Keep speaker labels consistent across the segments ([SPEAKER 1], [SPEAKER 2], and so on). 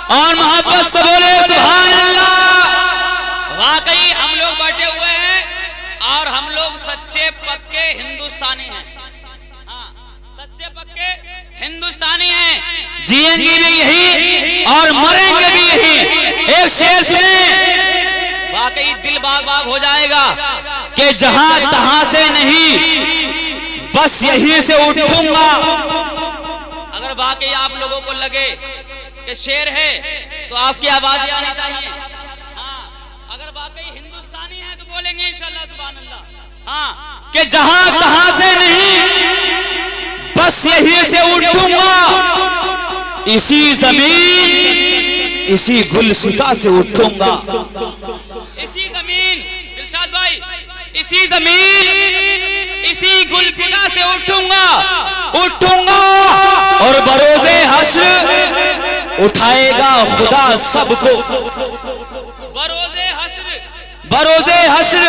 [SPEAKER 1] और मोहब्बत से बोले सुभान अल्लाह। वाकई हम लोग बैठे हुए हैं और हम लोग सच्चे पक्के हिंदुस्तानी हैं। हाँ, सच्चे पक्के हिंदुस्तानी हैं। जिएंगे भी यही और मरेंगे भी यही। एक शेर सुने, वाकई दिल बाग बाग हो जाएगा कि जहां तहां से नहीं, बस यहीं से उठूंगा। अगर वाकई आप लोगों को लगे कि शेर है तो आपकी आवाजें आनी चाहिए। हाँ, अगर वाकई हिंदुस्तानी है तो बोलेंगे इंशाअल्लाह सुभान अल्लाह। हाँ, कि जहां तहां से नहीं, बस यहीं से उठूंगा। इसी जमीन इसी गुलसिता से उठूंगा। इसी जमीन, दिलशाद भाई, इसी जमीन इसी गुलसिता से उठूंगा और बरोज़े हश्र उठाएगा खुदा सबको। बरोज़े हश्र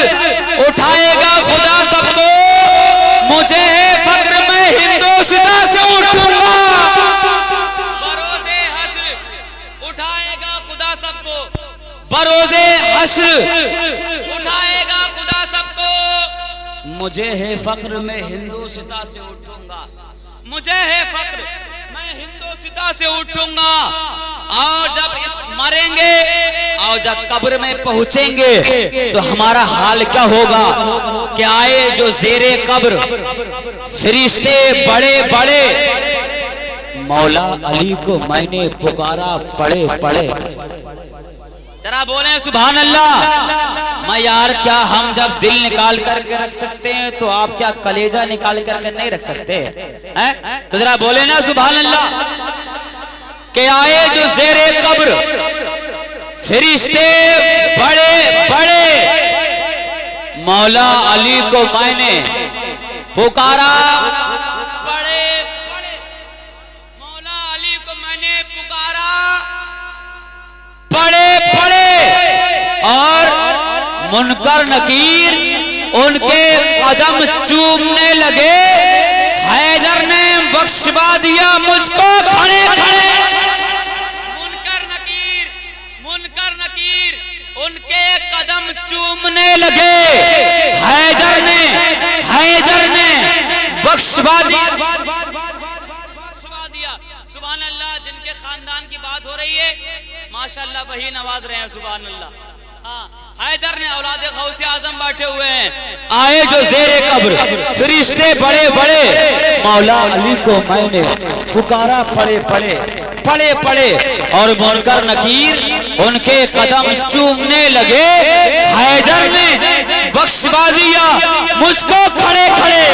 [SPEAKER 1] उठाएगा खुदा सबको। मुझे है फक्र, मैं हिंदुस्तान से उठूंगा। बरोज़े हश्र उठाएगा खुदा सबको। बरोज़े हश्र उठाएगा खुदा सबको। मुझे है फक्र, मैं हिंदुस्तान से उठूंगा। मुझे है फक्र, मैं हिंदुस्तान से उठूंगा। और जब इस मरेंगे और जब कब्र में पहुंचेंगे तो हमारा हाल क्या होगा? कि आए जो ज़ेरे कब्र फरिश्ते बड़े बड़े, मौला अली को मैंने पुकारा पड़े पड़े। जरा बोले सुभान अल्लाह। मैं यार, क्या हम जब दिल निकाल करके रख सकते हैं तो आप क्या कलेजा निकाल करके नहीं रख सकते हैं? तो जरा बोले ना सुभान अल्लाह। के आए जो ज़ेरे कब्र फरिश्ते बड़े बड़े, मौला अली को मैंने पुकारा बड़े बड़े। मौला अली को मैंने पुकारा बड़े बड़े। और मुनकर नकीर उनके कदम चूमने लगे। हैदर ने बख्शवा दिया मुझको खड़े खड़े। मुनकर नकीर उनके कदम चूमने लगे। हैदर ने बख्शवा दिया। सुभान अल्लाह। जिनके खानदान की बात हो रही है माशाअल्लाह वही नवाज रहे हैं सुभान अल्लाह। हाँ, हैदर ने औलाद गौसे आजम बैठे हुए हैं। आए जो ज़ेरे कब्र फरिश्ते बड़े बड़े, मौला अली को मैंने पुकारा पड़े पड़े पड़े पड़े। और मुनकर नकीर उनके कदम चूमने लगे। हैदर ने बख्शवा दिया मुझको खड़े खड़े।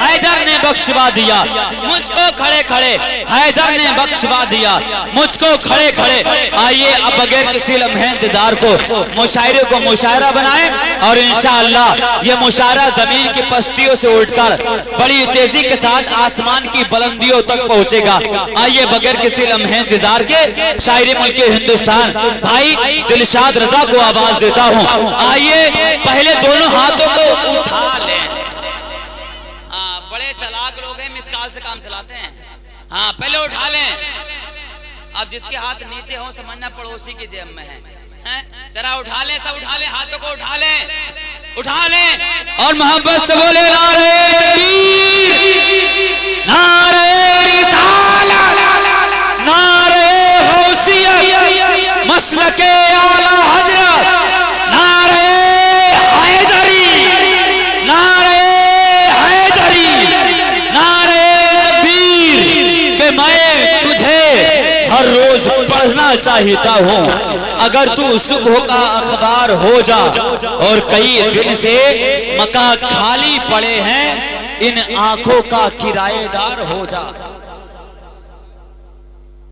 [SPEAKER 1] हैदर ने बख्शवा दिया मुझको खड़े खड़े। हैदर ने बख्शवा दिया मुझको खड़े खड़े। आइए अब बगैर किसी लम्हे इंतजार को मुशायरे को मुशायरा बनाए और इंशाअल्लाह ये मुशायरा जमीन की पस्तियों से उठकर बड़ी तेजी के साथ आसमान की बुलंदियों तक पहुंचेगा। आइए बगैर किसी लम्हे इंतजार के शायरी मुल्क हिंदुस्तान भाई दिलशाद रजा को आवाज देता हूँ। आइए पहले दोनों हाथों को उठा लें। बड़े चलाक लोग हैं, मिसकाल से काम चलाते हैं। हाँ, पहले उठा लें। अब जिसके हाथ नीचे हो समझना पड़ोसी की जेब में है। जरा उठा लें, सब उठा लें, हाथों को उठा लें और मोहब्बत से बोले नारे तकबीर, नारे रिसालत, नारे गौसियत, मसलके आला हजरत, नारे हैदरी, नारे हैदरी, नारे तकबीर। के मैं तुझे हर रोज पढ़ना चाहता हूँ। अगर तू सुबह का अखबार हो जा और कई दिन से मका खाली पड़े हैं, इन आंखों का किराएदार हो जा।